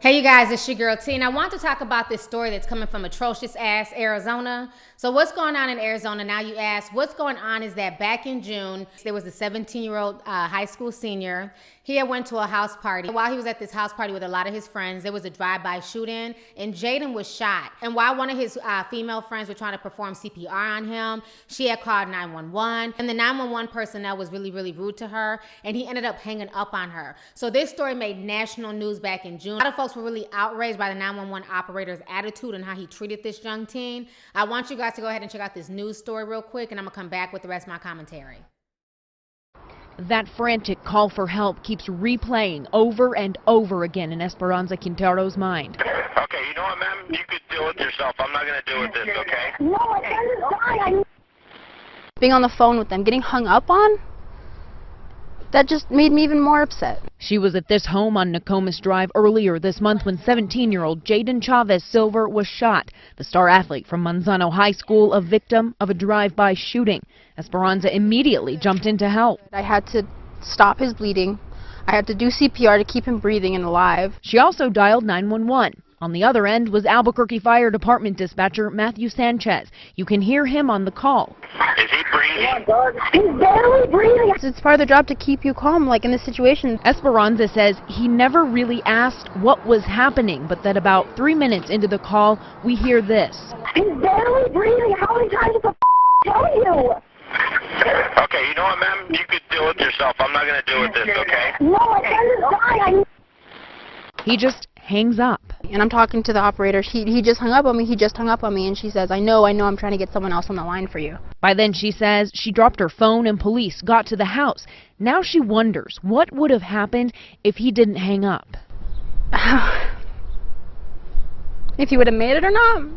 Hey you guys, it's your girl T, and I want to talk about this story that's coming from atrocious ass Arizona. So what's going on in Arizona? Now you ask, what's going on is that back in June, there was a 17-year-old high school senior. He had went to a house party. While he was at this house party with a lot of his friends, there was a drive-by shooting, and Jaydon was shot. And while one of his female friends were trying to perform CPR on him, she had called 911, and the 911 personnel was really, really rude to her, and he ended up hanging up on her. So this story made national news back in June. A lot of folks were really outraged by the 911 operator's attitude and how he treated this young teen. I want you guys to go ahead and check out this news story real quick, and I'm gonna come back with the rest of my commentary. That frantic call for help keeps replaying over and over again in Esperanza Quintero's mind. Okay, you know what, ma'am? You could deal with yourself. I'm not going to deal with this, okay? No, my friend is dying. Being on the phone with them, getting hung up on, that just made me even more upset. She was at this home on Nokomis Drive earlier this month when 17-year-old Jaydon Chavez-Silver was shot. The star athlete from Manzano High School, a victim of a drive-by shooting. Esperanza immediately jumped in to help. I had to stop his bleeding. I had to do CPR to keep him breathing and alive. She also dialed 911. On the other end was Albuquerque Fire Department dispatcher Matthew Sanchez. You can hear him on the call. Is he breathing? He's barely breathing. It's part of the job to keep you calm, like in this situation. Esperanza says he never really asked what was happening, but that about 3 minutes into the call, we hear this. He's barely breathing. How many times did I tell you? Okay, you know what, ma'am? You could deal with yourself. I'm not going to deal with this, okay? No, my friend is dying. He just hangs up. And I'm talking to the operator. He just hung up on me. He just hung up on me. And she says, I know, I'm trying to get someone else on the line for you. By then, she says, she dropped her phone and police got to the house. Now she wonders what would have happened if he didn't hang up. If he would have made it or not.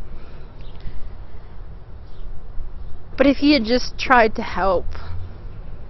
But if he had just tried to help,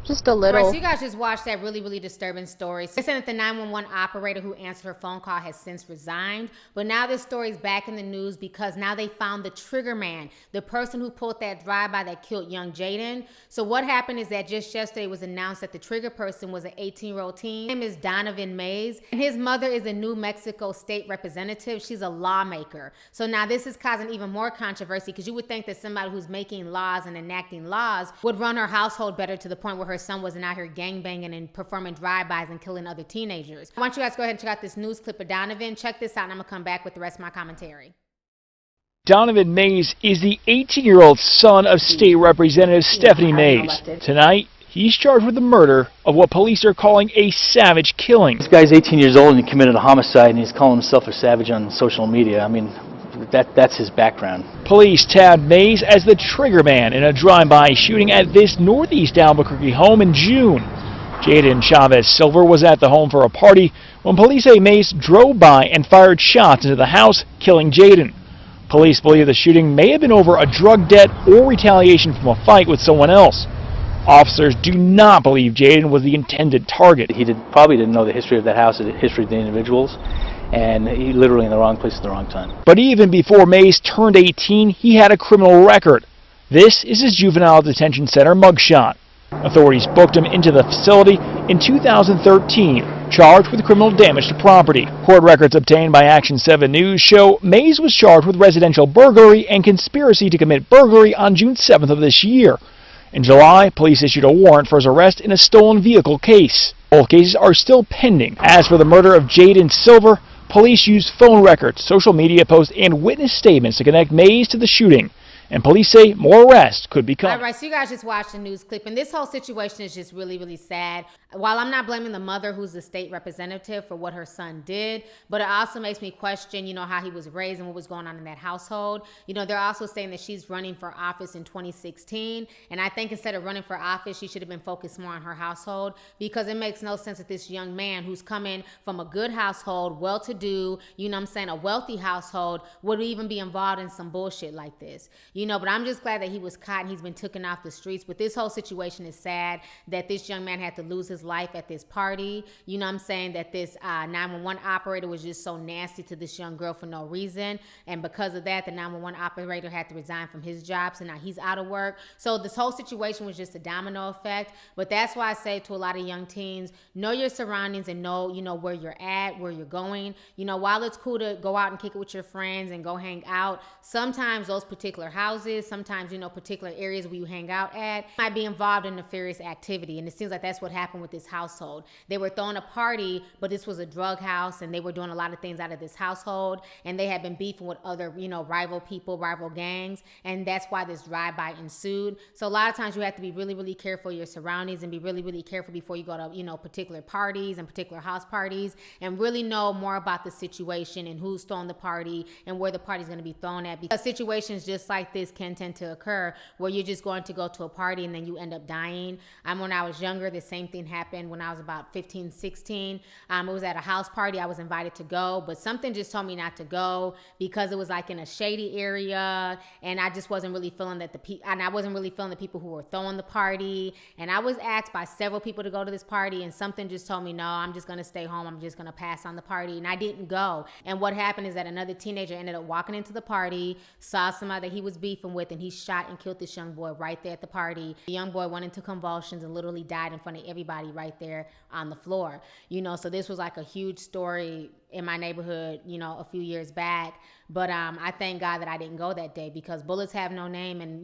just a little. All right, so you guys just watched that really, really disturbing story. They said that the 911 operator who answered her phone call has since resigned, but now this story is back in the news because now they found the trigger man, the person who pulled that drive-by that killed young Jaydon. So what happened is that just yesterday it was announced that the trigger person was an 18-year-old teen. His name is Donovan Maez, and his mother is a New Mexico state representative. She's a lawmaker. So now this is causing even more controversy because you would think that somebody who's making laws and enacting laws would run her household better to the point where her son wasn't out here gangbanging and performing drive-bys and killing other teenagers. I want you guys to go ahead and check out this news clip of Donovan. Check this out, and I'm going to come back with the rest of my commentary. Donovan Maez is the 18-year-old son of State Representative Stephanie Maez. Tonight, he's charged with the murder of what police are calling a savage killing. This guy's 18 years old and he committed a homicide and he's calling himself a savage on social media. I mean, that's his background. Police tabbed Maez as the trigger man in a drive-by shooting at this northeast Albuquerque home in June. Jaydon Chavez-Silver was at the home for a party when police say Maez drove by and fired shots into the house, killing Jaydon. Police believe the shooting may have been over a drug debt or retaliation from a fight with someone else. Officers do not believe Jaydon was the intended target. He probably didn't know the history of that house, the history of the individuals, and he literally in the wrong place at the wrong time. But even before Maez turned 18, he had a criminal record. This is his juvenile detention center mugshot. Authorities booked him into the facility in 2013, charged with criminal damage to property. Court records obtained by Action 7 News show Maez was charged with residential burglary and conspiracy to commit burglary on June 7th of this year. In July, police issued a warrant for his arrest in a stolen vehicle case. Both cases are still pending. As for the murder of Jaydon Silver, police used phone records, social media posts, and witness statements to connect Maez to the shooting. And police say more arrests could be coming. All right, so you guys just watched the news clip, and this whole situation is just really, really sad. While I'm not blaming the mother, who's the state representative, for what her son did, but it also makes me question, how he was raised and what was going on in that household. They're also saying that she's running for office in 2016, and I think instead of running for office, she should have been focused more on her household, because it makes no sense that this young man who's coming from a good household, well-to-do, a wealthy household, would even be involved in some bullshit like this. but I'm just glad that he was caught and he's been taken off the streets. But this whole situation is sad that this young man had to lose his life at this party. I'm saying that this 911 operator was just so nasty to this young girl for no reason. And because of that, the 911 operator had to resign from his job. So now he's out of work. So this whole situation was just a domino effect. But that's why I say to a lot of young teens, know your surroundings and know, where you're at, where you're going. While it's cool to go out and kick it with your friends and go hang out, sometimes those particular houses, sometimes, particular areas where you hang out at might be involved in nefarious activity. And it seems like that's what happened with this household. They were throwing a party, but this was a drug house and they were doing a lot of things out of this household. And they had been beefing with other, rival people, rival gangs. And that's why this drive-by ensued. So a lot of times you have to be really, really careful of your surroundings and be really, really careful before you go to, particular parties and particular house parties, and really know more about the situation and who's throwing the party and where the party's going to be thrown at. Because situations just like this can tend to occur where you're just going to go to a party and then you end up dying. When I was younger, the same thing happened when I was about 15, 16. It was at a house party. I was invited to go, but something just told me not to go because it was like in a shady area, and I just wasn't really feeling that I wasn't really feeling the people who were throwing the party. And I was asked by several people to go to this party, and something just told me, no, I'm just going to stay home. I'm just going to pass on the party. And I didn't go. And what happened is that another teenager ended up walking into the party, saw somebody that he was beefing with, and he shot and killed this young boy right there at the party. The young boy went into convulsions and literally died in front of everybody right there on the floor. So this was like a huge story in my neighborhood, a few years back. But I thank God that I didn't go that day, because bullets have no name. And,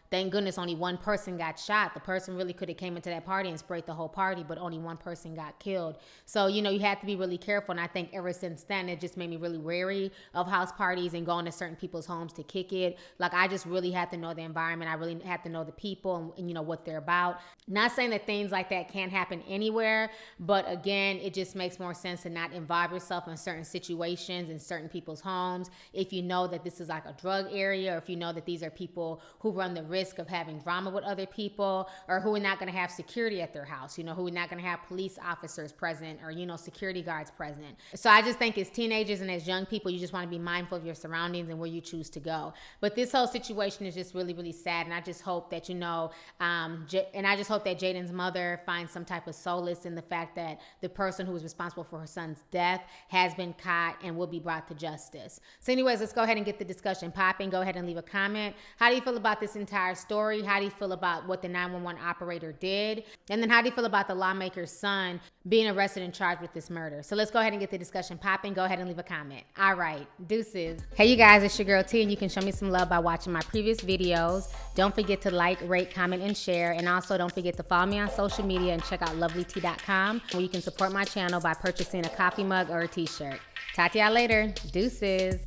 thank goodness only one person got shot. The person really could have came into that party and sprayed the whole party, but only one person got killed. So, you have to be really careful. And I think ever since then, it just made me really wary of house parties and going to certain people's homes to kick it. Like, I just really had to know the environment. I really had to know the people and what they're about. Not saying that things like that can't happen anywhere, but again, it just makes more sense to not involve yourself in certain situations in certain people's homes. If you know that this is like a drug area, or if you know that these are people who run the risk of having drama with other people, or who are not going to have security at their house, who are not going to have police officers present, or, security guards present. So I just think as teenagers and as young people, you just want to be mindful of your surroundings and where you choose to go. But this whole situation is just really, really sad. And I just hope that, and I just hope that Jaydon's mother finds some type of solace in the fact that the person who was responsible for her son's death has been caught and will be brought to justice. So anyways, let's go ahead and get the discussion popping. Go ahead and leave a comment. How do you feel about this entire story? How do you feel about what the 911 operator did? And then how do you feel about the lawmaker's son being arrested and charged with this murder? So let's go ahead and get the discussion popping. Go ahead and leave a comment. All right, deuces. Hey you guys, it's your girl T, and you can show me some love by watching my previous videos. Don't forget to like, rate, comment, and share. And also don't forget to follow me on social media and check out lovelyt.com, where you can support my channel by purchasing a coffee mug or a t-shirt. Talk to y'all later. Deuces.